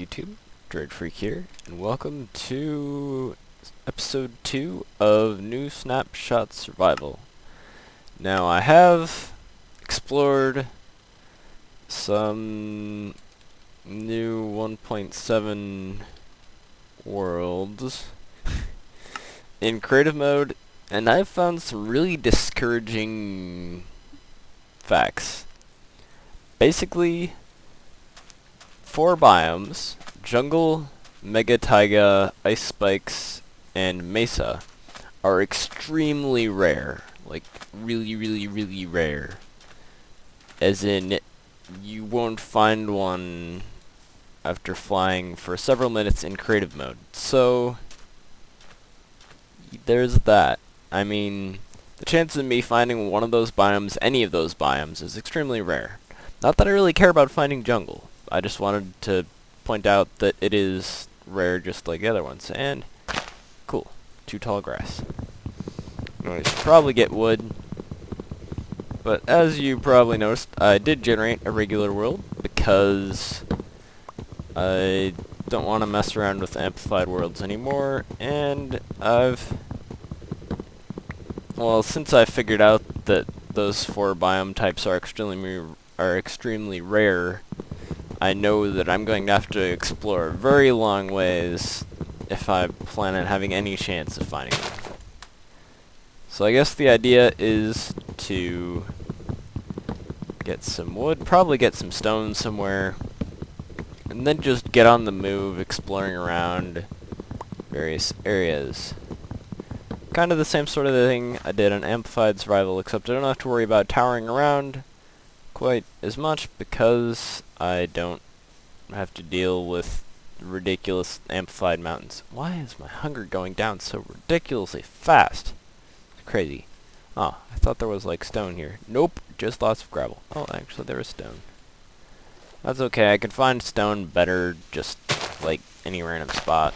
YouTube, DroidFreak here, and welcome to episode 2 of New Snapshots Survival. Now I have explored some new 1.7 worlds in creative mode, and I've found some really discouraging facts. Basically, 4 biomes: jungle, mega taiga, ice spikes, and mesa are extremely rare. Like, really rare. As in, you won't find one after flying for several minutes in creative mode. So, there's that. I mean, the chance of me finding one of those biomes, any of those biomes, is extremely rare. Not that I really care about finding jungle. I just wanted to point out that it is rare just like the other ones. And, cool. 2 tall grass. I should probably get wood. But as you probably noticed, I did generate a regular world because I don't want to mess around with amplified worlds anymore. And since I figured out that those 4 biome types are extremely rare, I know that I'm going to have to explore very long ways if I plan on having any chance of finding them. So I guess the idea is to get some wood, probably get some stone somewhere, and then just get on the move exploring around various areas. Kind of the same sort of thing I did on Amplified Survival, except I don't have to worry about towering around quite as much because I don't have to deal with ridiculous amplified mountains. Why is my hunger going down so ridiculously fast? It's crazy. Oh, I thought there was like stone here. Nope, just lots of gravel. Oh, actually there is stone. That's okay, I can find stone better just like any random spot.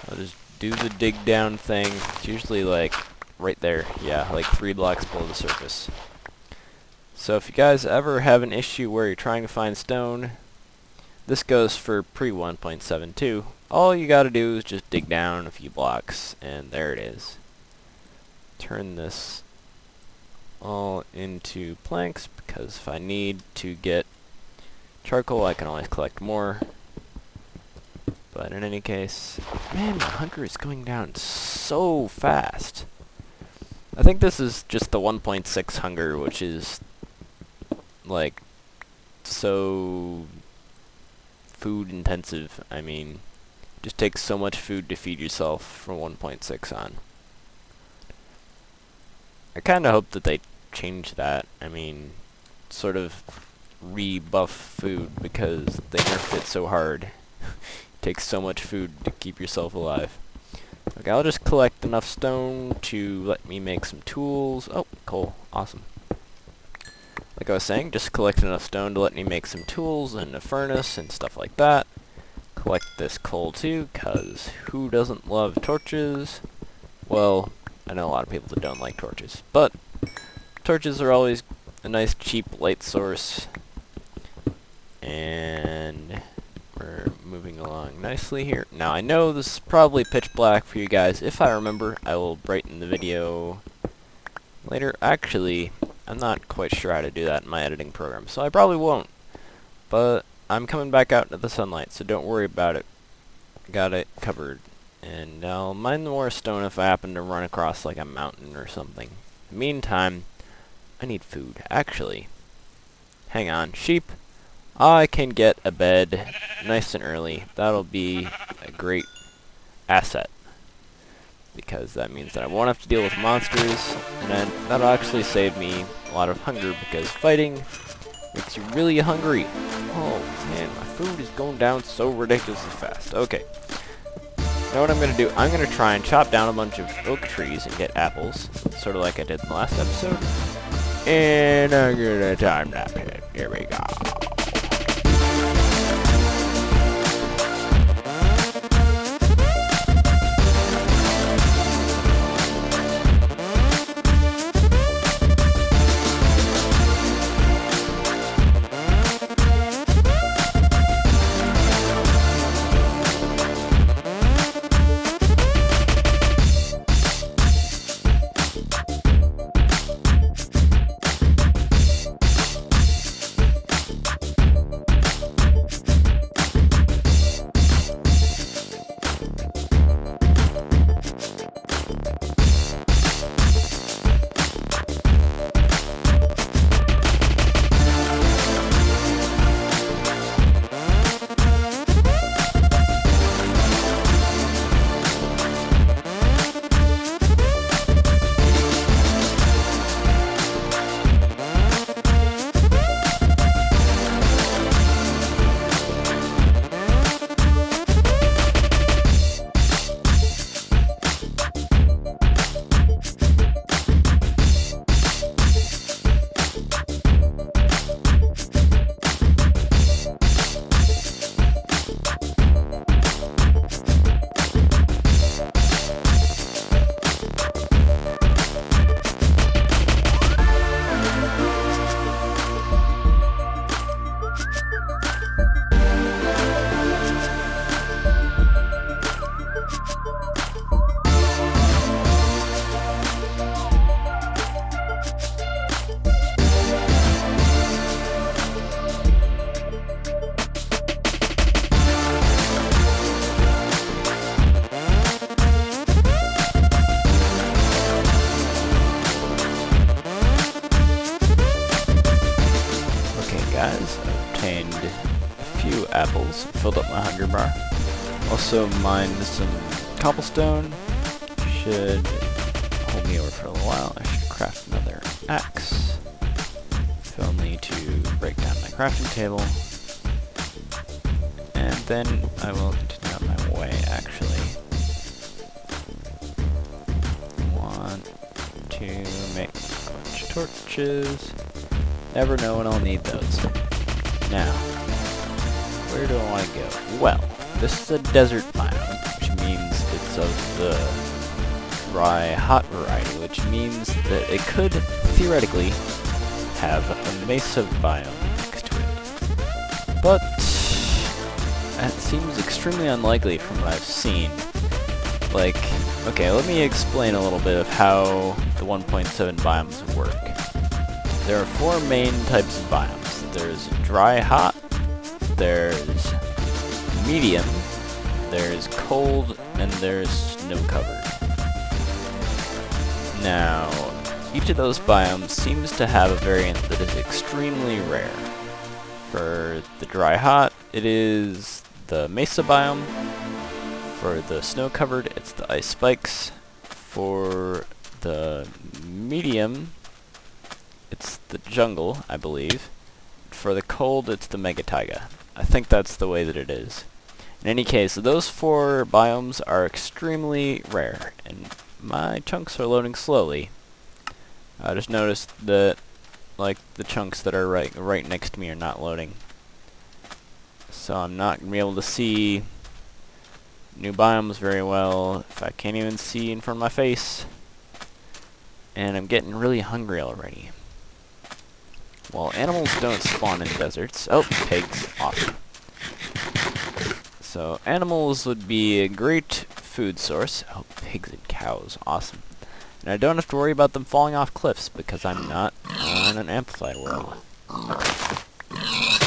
I'll just do the dig down thing. It's usually like right there. Yeah, like 3 blocks below the surface. So if you guys ever have an issue where you're trying to find stone, this goes for pre-1.72. All you gotta do is just dig down a few blocks, and there it is. Turn this all into planks, because if I need to get charcoal, I can always collect more. But in any case, man, my hunger is going down so fast. I think this is just the 1.6 hunger, which is like so food intensive. I mean, it just takes so much food to feed yourself from 1.6 on. I kind of hope that they change that. I mean, sort of rebuff food, because they nerfed it so hard. It takes so much food to keep yourself alive. Okay, I'll just collect enough stone to let me make some tools. Oh, coal. Awesome. Like I was saying, just collect enough stone to let me make some tools and a furnace and stuff like that. Collect this coal too, cause who doesn't love torches? Well, I know a lot of people that don't like torches, but torches are always a nice cheap light source. And we're moving along nicely here. Now I know this is probably pitch black for you guys. If I remember, I will brighten the video later. Actually, I'm not quite sure how to do that in my editing program, so I probably won't. But I'm coming back out into the sunlight, so don't worry about it. Got it covered. And I'll mine more stone if I happen to run across like a mountain or something. In the meantime, I need food. Actually, hang on, sheep. I can get a bed nice and early. That'll be a great asset, because that means that I won't have to deal with monsters, and then that'll actually save me a lot of hunger, because fighting makes you really hungry. Oh man, my food is going down so ridiculously fast. Okay. You know what I'm going to do? I'm going to try and chop down a bunch of oak trees and get apples, sort of like I did in the last episode. And I'm going to time that. Here we go. filled up my hunger bar. Also mined some cobblestone. Should hold me over for a little while. I should craft another axe. If only to break down my crafting table. And then I will continue on my way, actually. Want to make a bunch of torches. Never know when I'll need those. Now, where do I want to go? Well, this is a desert biome, which means it's of the dry, hot variety, which means that it could, theoretically, have a mesa biome next to it. But that seems extremely unlikely from what I've seen. Like, okay, let me explain a little bit of how the 1.7 biomes work. There are 4 main types of biomes. There's dry, hot, there's medium, there's cold, and there's snow-covered. Now, each of those biomes seems to have a variant that is extremely rare. For the dry, hot, it is the mesa biome. For the snow-covered, it's the ice spikes. For the medium, it's the jungle, I believe. For the cold, it's the mega taiga. I think that's the way that it is. In any case, those 4 biomes are extremely rare, and my chunks are loading slowly. I just noticed that, like, the chunks that are right next to me are not loading. So I'm not going to be able to see new biomes very well if I can't even see in front of my face. And I'm getting really hungry already. Well, animals don't spawn in deserts. Oh, pigs. Awesome. So, animals would be a great food source. Oh, pigs and cows. Awesome. And I don't have to worry about them falling off cliffs because I'm not on an amplified world.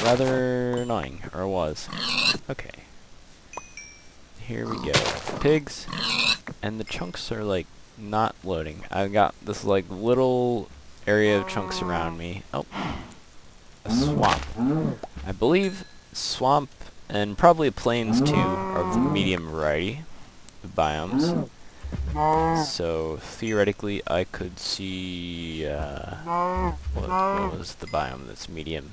Rather annoying, or was. Okay. Here we go. Pigs. And the chunks are, like, not loading. I've got this, like, little area of chunks around me. Oh. A swamp. I believe swamp and probably plains too are of the medium variety of biomes. So theoretically I could see what was the biome that's medium?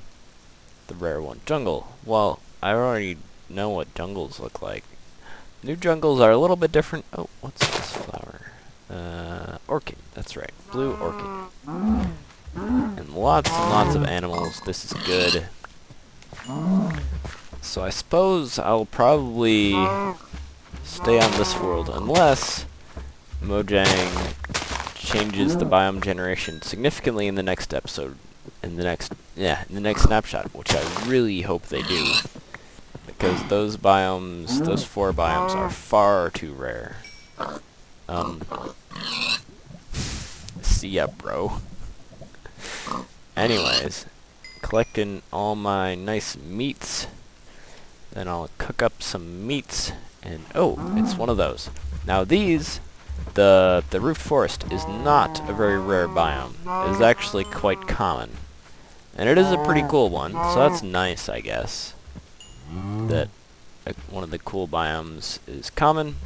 The rare one. Jungle. Well, I already know what jungles look like. New jungles are a little bit different. Oh, what's this flower? Orchid. That's right. Blue orchid. And lots of animals. This is good. So I suppose I'll probably stay on this world unless Mojang changes the biome generation significantly in the next episode. In the next snapshot, which I really hope they do. Because those biomes, those 4 biomes are far too rare. See ya, bro. Anyways, collecting all my nice meats. Then I'll cook up some meats, and oh, it's one of those. Now these, the roofed forest is not a very rare biome. It is actually quite common. And it is a pretty cool one, so that's nice, I guess. That one of the cool biomes is common.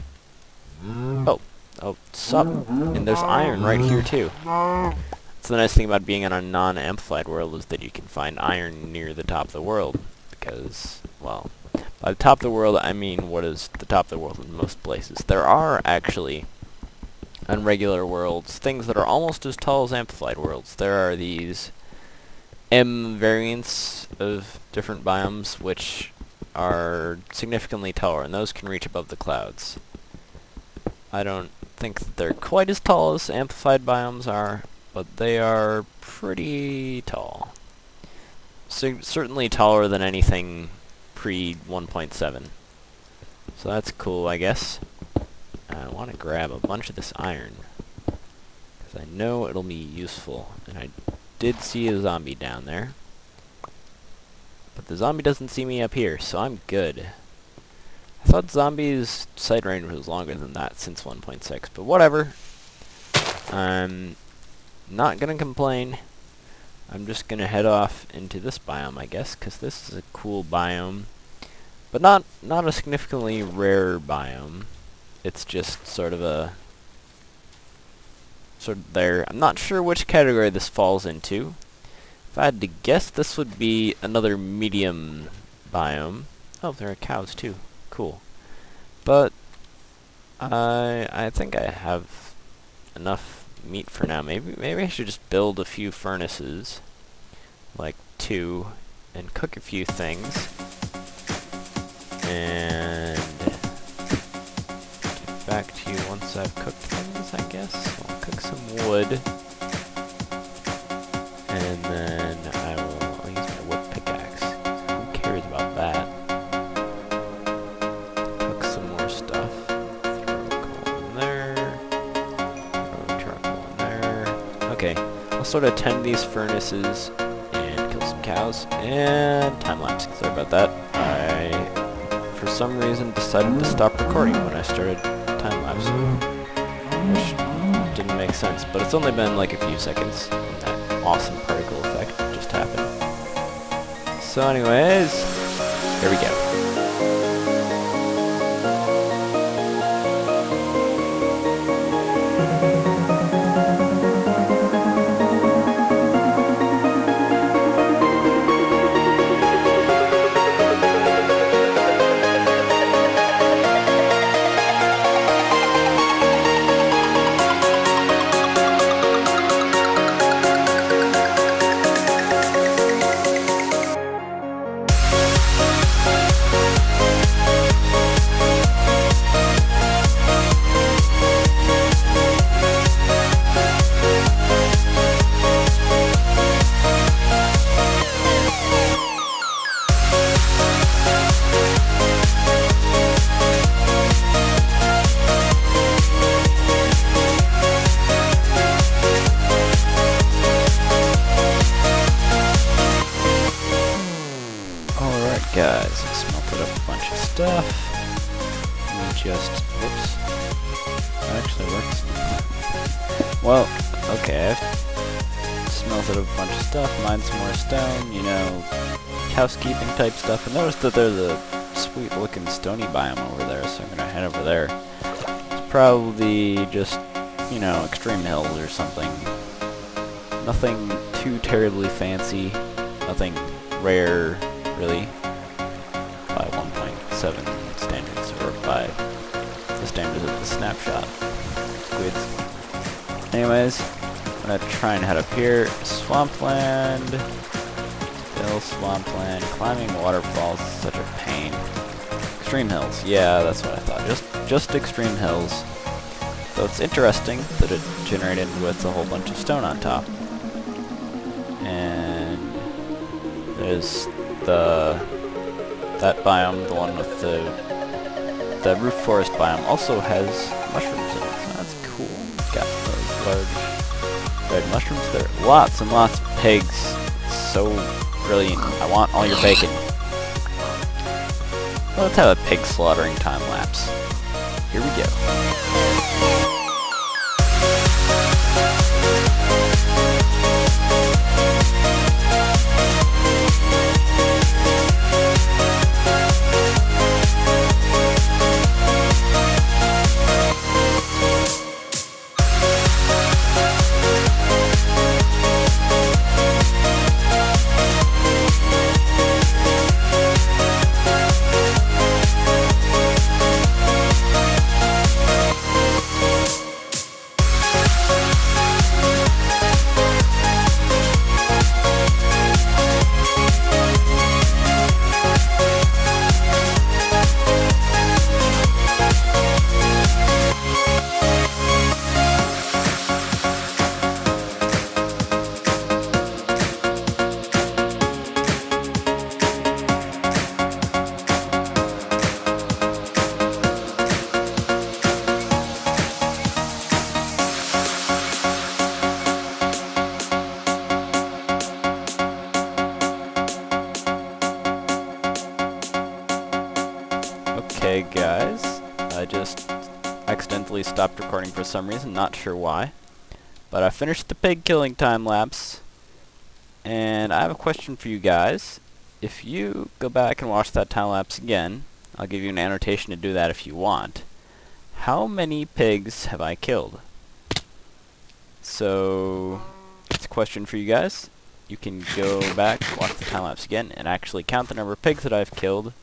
Oh, sup. And there's iron right here too. So the nice thing about being on a non-amplified world is that you can find iron near the top of the world. Because, well, by the top of the world, I mean what is the top of the world in most places. There are actually, on regular worlds, things that are almost as tall as amplified worlds. There are these M variants of different biomes, which are significantly taller, and those can reach above the clouds. I don't think that they're quite as tall as amplified biomes are, but they are pretty tall. Certainly taller than anything pre-1.7. So that's cool, I guess. I want to grab a bunch of this iron, because I know it'll be useful. And I did see a zombie down there. But the zombie doesn't see me up here, so I'm good. I thought zombies' sight range was longer than that since 1.6, but whatever. I'm not gonna complain. I'm just gonna head off into this biome, I guess, because this is a cool biome. but not a significantly rare biome. It's just sort of there. I'm not sure which category this falls into. If I had to guess, this would be another medium biome. Oh, there are cows too. Cool. But I think I have enough meat for now. Maybe I should just build a few furnaces, like 2, and cook a few things, and get back to you once I've cooked things, I guess. I'll cook some wood, and then I'll use my wood pickaxe. Who cares about that? Cook some more stuff. Throw coal in there. Throw charcoal in there. Okay, I'll sort of tend these furnaces and kill some cows. And time-lapse. Sorry about that. I, for some reason, decided to stop recording when I started time-lapse, which didn't make sense. But it's only been like a few seconds. That awesome particle effect just happened. So anyways, here we go. Guys, I smelted up a bunch of stuff. And whoops. That actually works. Well, okay, I've smelted up a bunch of stuff, mined some more stone, you know, housekeeping type stuff. I noticed that there's a sweet looking stony biome over there, so I'm gonna head over there. It's probably just, you know, extreme hills or something. Nothing too terribly fancy, nothing rare, really. By 1.7 standards, or by the standards of the snapshot squids. Anyways, I'm gonna try and head up here. Swampland. Still swampland. Climbing waterfalls is such a pain. Extreme hills. Yeah, that's what I thought. Just extreme hills. So it's interesting that it generated with a whole bunch of stone on top. And there's that biome, the one with the roof forest biome, also has mushrooms in it, so that's cool. Got those large red mushrooms. There are lots and lots of pigs. It's so brilliant. I want all your bacon. Well, let's have a pig slaughtering time lapse. Here we go. Okay guys, I just accidentally stopped recording for some reason, not sure why. But I finished the pig killing time lapse, and I have a question for you guys. if you go back and watch that time lapse again, I'll give you an annotation to do that if you want. How many pigs have I killed? So, it's a question for you guys. You can go back, watch the time lapse again, and actually count the number of pigs that I've killed,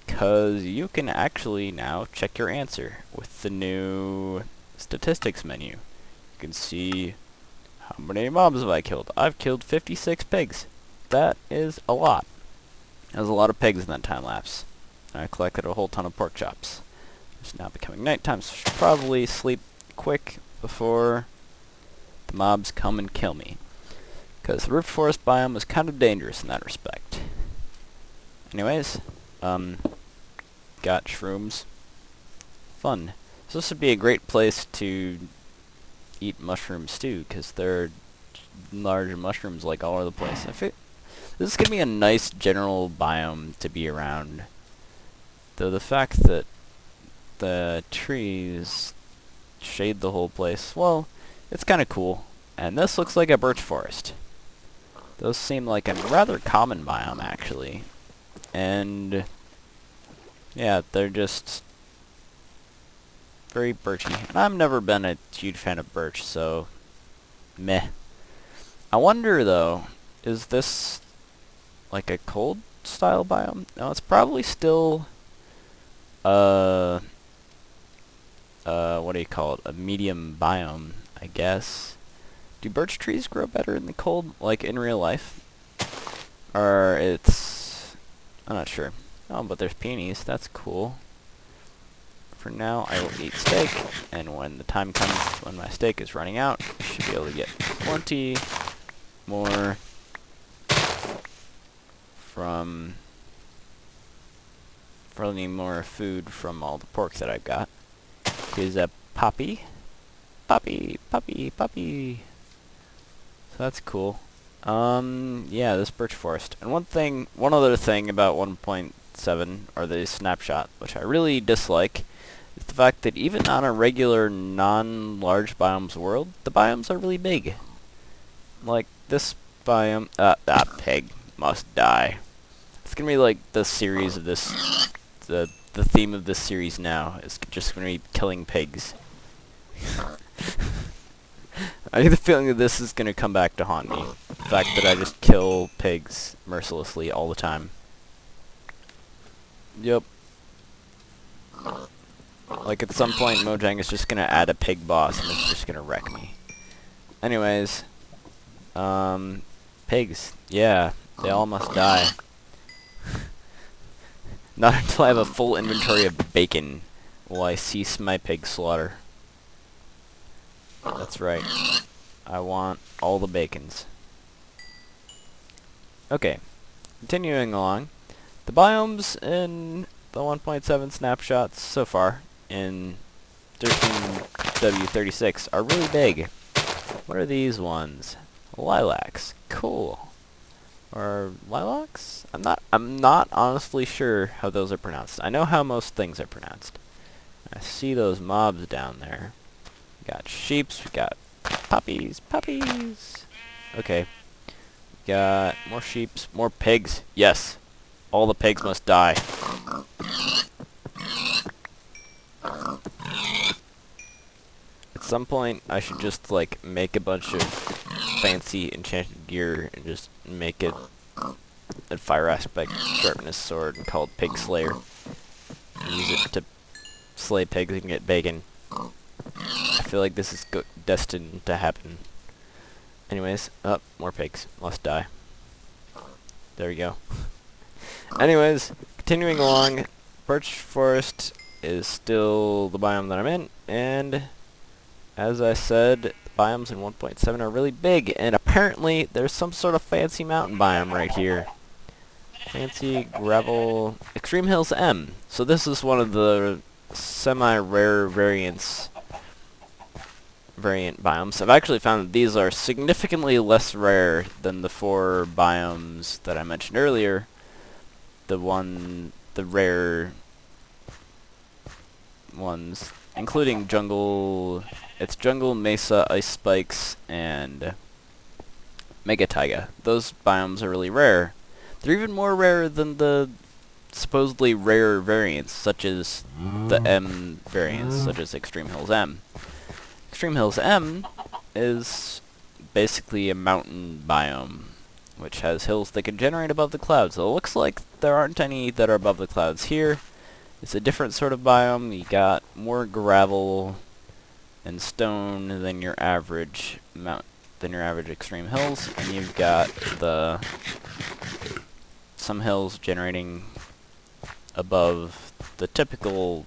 because you can actually now check your answer with the new statistics menu. You can see how many mobs have I killed. I've killed 56 pigs. That is a lot. There's a lot of pigs in that time lapse. I collected a whole ton of pork chops. It's now becoming nighttime, so I should probably sleep quick before the mobs come and kill me. Because the rift forest biome is kind of dangerous in that respect. Anyways, got shrooms. Fun. So this would be a great place to eat mushroom stew, because there are large mushrooms like all over the place. This is going to be a nice general biome to be around. Though the fact that the trees shade the whole place, well, it's kind of cool. And this looks like a birch forest. Those seem like a rather common biome, actually. And yeah, they're just very birchy. And I've never been a huge fan of birch, so meh. I wonder, though, is this like a cold style biome? No, it's probably still what do you call it? A medium biome, I guess. Do birch trees grow better in the cold, like in real life? Or I'm not sure. Oh, but there's peonies. That's cool. For now, I will eat steak, and when the time comes when my steak is running out, I should be able to get plenty more food from all the pork that I've got. Here's a puppy. Puppy. So that's cool. Yeah, this birch forest. And one other thing about 1.7, or the snapshot, which I really dislike, is the fact that even on a regular non-large biomes world, the biomes are really big. Like this biome, that pig must die. It's gonna be like the series of this, the theme of this series now is just gonna be killing pigs. I get the feeling that this is gonna come back to haunt me. The fact that I just kill pigs mercilessly all the time. Yep. Like at some point Mojang is just gonna add a pig boss and it's just gonna wreck me. Anyways, pigs. Yeah, they all must die. Not until I have a full inventory of bacon will I cease my pig slaughter. That's right. I want all the bacons. Okay, continuing along. The biomes in the 1.7 snapshots so far in 13W36 are really big. What are these ones? Lilacs. Cool. Or lilacs? I'm not honestly sure how those are pronounced. I know how most things are pronounced. I see those mobs down there. We got sheeps, we got puppies. Okay. We got more sheeps, more pigs. Yes. All the pigs must die. At some point, I should just, like, make a bunch of fancy enchanted gear and just make it a fire aspect sharpness sword and call it PigSlayer. And use it to slay pigs and get bacon. I feel like this is destined to happen. Anyways, more pigs. Must die. There we go. Anyways, continuing along, birch forest is still the biome that I'm in, and as I said, the biomes in 1.7 are really big, and apparently there's some sort of fancy mountain biome right here. Fancy gravel Extreme Hills M. So this is one of the semi-rare variant biomes. I've actually found that these are significantly less rare than the 4 biomes that I mentioned earlier. The rare ones, including jungle, mesa, ice spikes, and mega taiga. Those biomes are really rare. They're even more rare than the supposedly rare variants, such as the M variants, such as Extreme Hills M. Extreme Hills M is basically a mountain biome, which has hills that can generate above the clouds. So it looks like there aren't any that are above the clouds here. It's a different sort of biome. You got more gravel and stone than your average Extreme Hills, and you've got some hills generating above the typical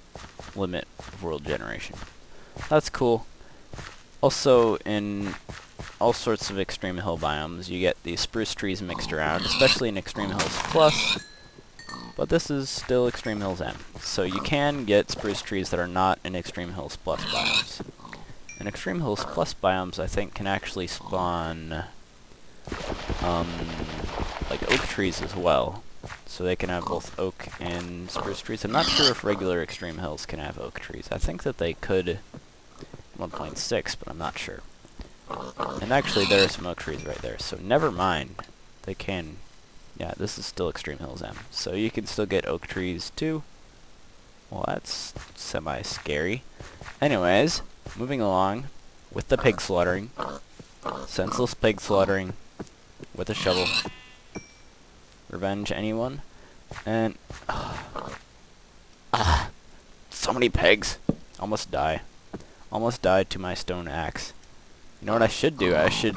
limit of world generation. That's cool. Also, in all sorts of Extreme Hill biomes, you get these spruce trees mixed around, especially in Extreme Hills Plus, but this is still Extreme Hills M. So you can get spruce trees that are not in Extreme Hills Plus biomes. And Extreme Hills Plus biomes, I think, can actually spawn, like oak trees as well. So they can have both oak and spruce trees. I'm not sure if regular Extreme Hills can have oak trees. I think that they could in 1.6, but I'm not sure. And actually there are some oak trees right there, so never mind. They can... Yeah, this is still Extreme Hills M. So you can still get oak trees too. Well, that's semi-scary. Anyways, moving along with the pig slaughtering. Senseless pig slaughtering with a shovel. Revenge anyone? And... so many pigs. Almost die. Almost died to my stone axe. You know what I should do? I should,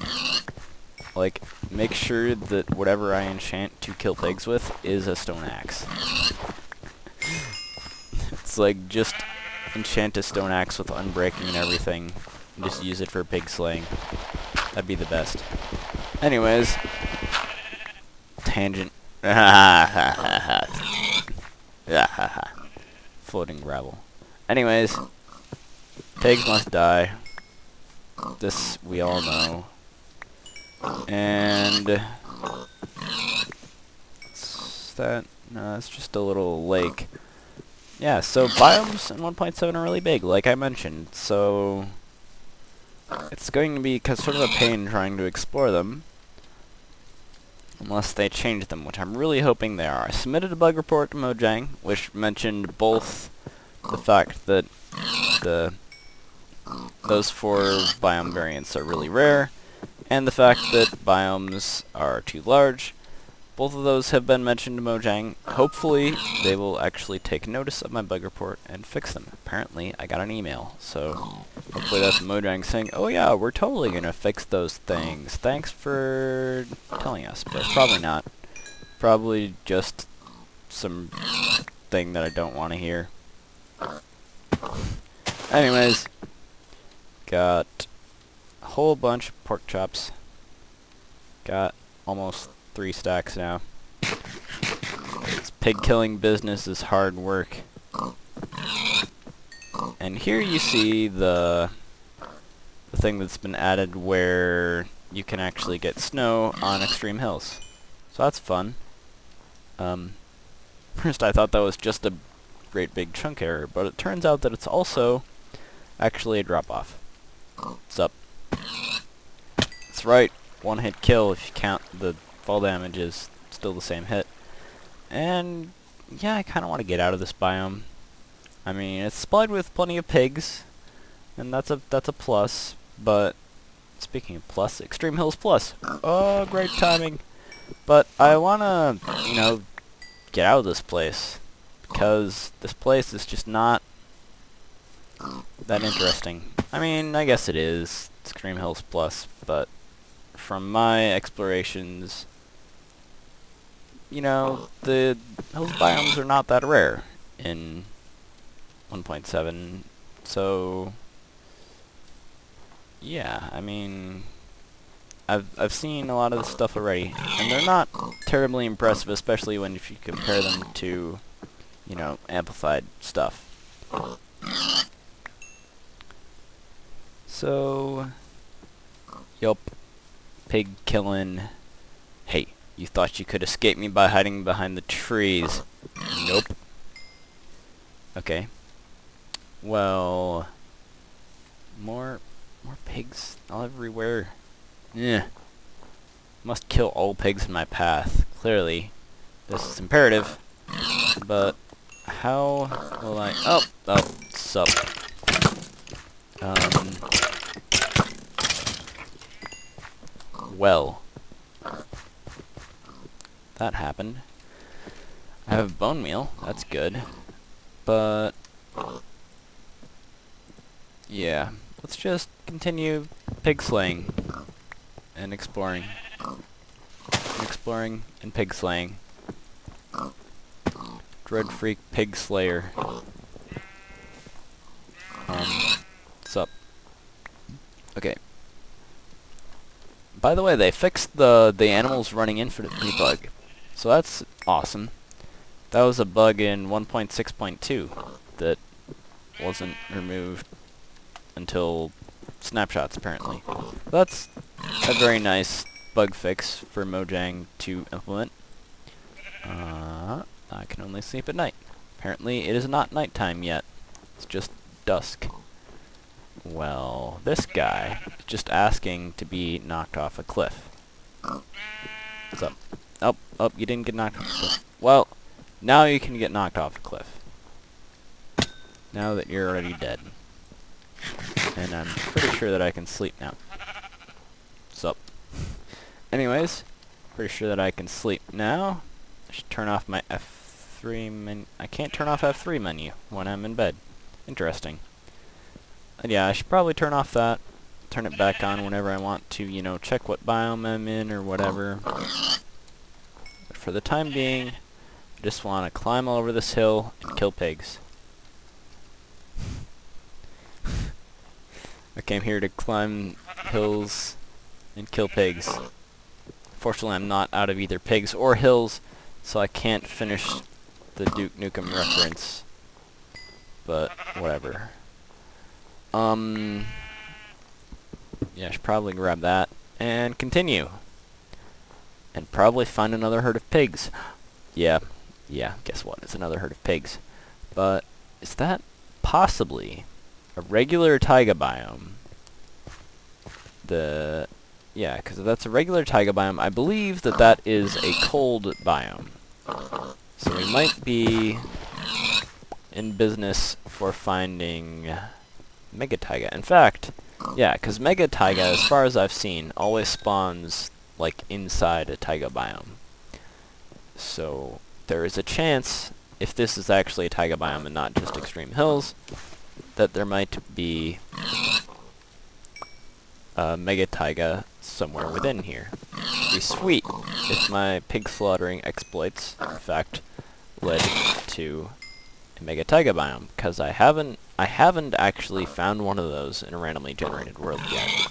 like, make sure that whatever I enchant to kill pigs with is a stone axe. It's like, just enchant a stone axe with unbreaking and everything, and just use it for pig slaying. That'd be the best. Anyways, tangent. Floating gravel. Anyways, pigs must die. This we all know. And no, it's just a little lake. Yeah, so biomes in 1.7 are really big, like I mentioned. So it's going to be sort of a pain trying to explore them, unless they change them, which I'm really hoping they are. I submitted a bug report to Mojang, which mentioned both the fact that those 4 biome variants are really rare, and the fact that biomes are too large. Both of those have been mentioned to Mojang. Hopefully, they will actually take notice of my bug report and fix them. Apparently, I got an email, so hopefully that's Mojang saying, oh yeah, we're totally gonna fix those things. Thanks for telling us, but probably not. Probably just some thing that I don't want to hear. Anyways, got a whole bunch of pork chops. Got almost 3 stacks now. This pig killing business is hard work. And here you see the thing that's been added where you can actually get snow on extreme hills. So that's fun. First I thought that was just a great big chunk error, but it turns out that it's also actually a drop-off. What's up? That's right, 1-hit kill if you count the fall damage is still the same hit. And yeah, I kind of want to get out of this biome. I mean, it's supplied with plenty of pigs, and that's a plus, but speaking of plus, Extreme Hills Plus. Oh, great timing. But I want to, you know, get out of this place, because this place is just not that interesting. I mean, I guess it is Extreme Hills Plus, but from my explorations, you know, the hills biomes are not that rare in 1.7, so yeah, I mean, I've seen a lot of this stuff already, and they're not terribly impressive, especially when if you compare them to, you know, amplified stuff. So, yup, pig killing. Hey, you thought you could escape me by hiding behind the trees? Nope. Okay. Well, more pigs all everywhere. Yeah. Must kill all pigs in my path. Clearly, This is imperative, but how will I... Oh, sup. Well, that happened. I have bone meal, that's good, but yeah, let's just continue pig slaying and exploring and pig slaying. DroidFreak PigSlayer. What's up? Okay. By the way, they fixed the animals running infinitely bug, so that's awesome. That was a bug in 1.6.2 that wasn't removed until Snapshots, apparently. That's a very nice bug fix for Mojang to implement. I can only sleep at night. Apparently it is not nighttime yet. It's just dusk. Well, this guy is just asking to be knocked off a cliff. What's up? Oh, you didn't get knocked off a cliff. Well, now you can get knocked off a cliff. Now that you're already dead. And I'm pretty sure that I can sleep now. Sup. Anyways, pretty sure that I can sleep now. I should turn off my F3 menu. I can't turn off F3 menu when I'm in bed. Interesting. And yeah, I should probably turn off that. Turn it back on whenever I want to, you know, check what biome I'm in or whatever. But for the time being, I just want to climb all over this hill and kill pigs. I came here to climb hills and kill pigs. Fortunately, I'm not out of either pigs or hills, so I can't finish the Duke Nukem reference. But, whatever. Yeah, I should probably grab that and continue. And probably find another herd of pigs. Yeah, guess what? It's another herd of pigs. But, is that possibly a regular taiga biome? Yeah, because if that's a regular taiga biome, I believe that that is a cold biome. So we might be in business for finding mega taiga. In fact, yeah, because mega taiga, as far as I've seen, always spawns like inside a taiga biome. So there is a chance, if this is actually a taiga biome and not just extreme hills, that there might be mega taiga somewhere within here. It'd be sweet if my pig slaughtering exploits, in fact, led to a mega taiga biome, because I haven't actually found one of those in a randomly generated world yet.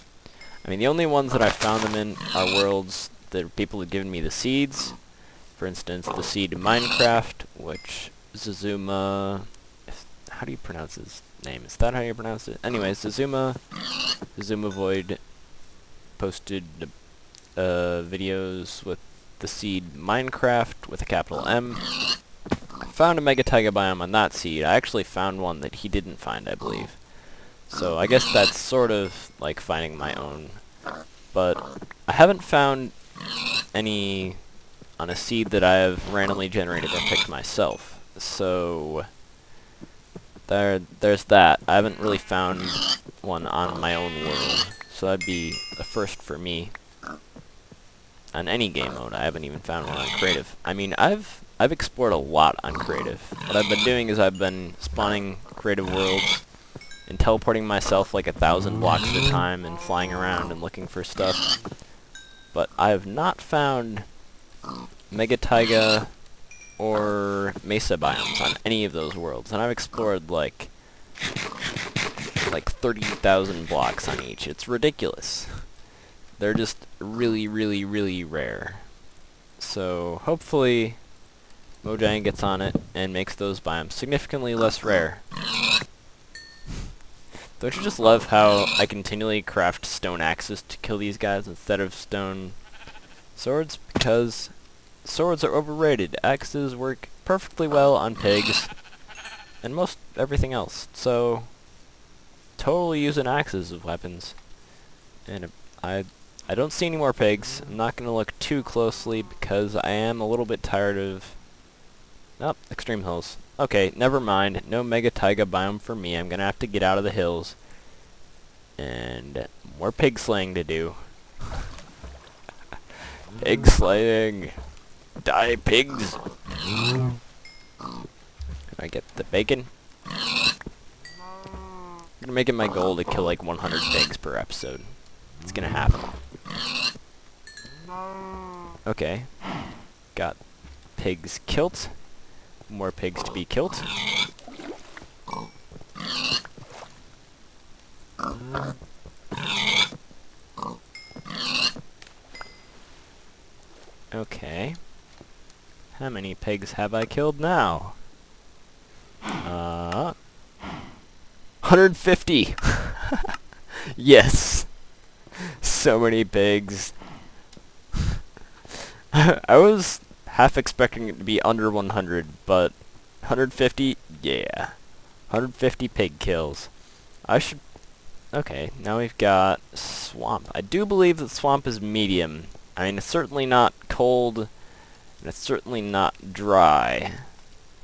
I mean, the only ones that I've found them in are worlds that people have given me the seeds. For instance, the seed Minecraft, which Zazuma... How do you pronounce his name? Is that how you pronounce it? Anyways, Zazuma Void posted videos with the seed Minecraft with a capital M. I found a mega taiga biome on that seed. I actually found one that he didn't find, I believe. So I guess that's sort of like finding my own. But I haven't found any on a seed that I have randomly generated or picked myself. So there's that. I haven't really found one on my own world. So that'd be the first for me. On any game mode, I haven't even found one on creative. I mean, I've explored a lot on creative. What I've been doing is I've been spawning creative worlds and teleporting myself like 1,000 blocks at a time and flying around and looking for stuff. But I have not found mega taiga or mesa biomes on any of those worlds, and I've explored like 30,000 blocks on each. It's ridiculous. They're just really, really, really rare. So hopefully Mojang gets on it and makes those biomes significantly less rare. Don't you just love how I continually craft stone axes to kill these guys instead of stone swords? Because swords are overrated. Axes work perfectly well on pigs and most everything else. So totally using axes as weapons. And I don't see any more pigs. I'm not going to look too closely because I am a little bit tired of... Oh, extreme hills. Okay, never mind. No mega taiga biome for me. I'm going to have to get out of the hills. And more pig slaying to do. Pig slaying. Die, pigs. Can I get the bacon? I'm going to make it my goal to kill like 100 pigs per episode. It's going to happen. Okay. Got pigs killed. More pigs to be killed. Okay. How many pigs have I killed now? 150! Yes! So many pigs. I was half expecting it to be under 100, but 150? Yeah. 150 pig kills. I should... Okay, now we've got swamp. I do believe that swamp is medium. I mean, it's certainly not cold, and it's certainly not dry.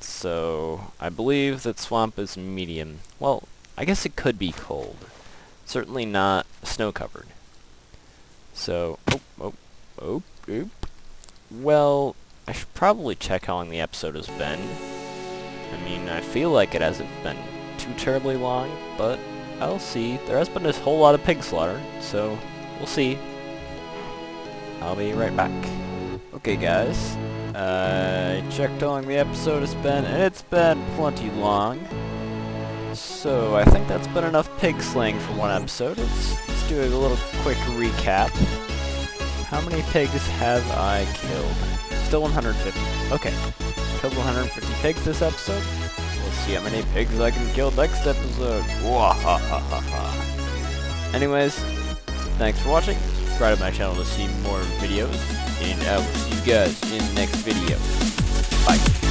So, I believe that swamp is medium. Well, I guess it could be cold. Certainly not snow-covered. So, well, I should probably check how long the episode has been. I mean, I feel like it hasn't been too terribly long, but I'll see. There has been a whole lot of pig slaughter, so we'll see. I'll be right back. Okay, guys. I checked how long the episode has been, and it's been plenty long. So, I think that's been enough pig slaying for one episode. Let's do a little quick recap. How many pigs have I killed? Still 150. Okay. Killed 150 pigs this episode. We'll see how many pigs I can kill next episode. Anyways, thanks for watching. Subscribe to my channel to see more videos. And I will see you guys in the next video. Bye.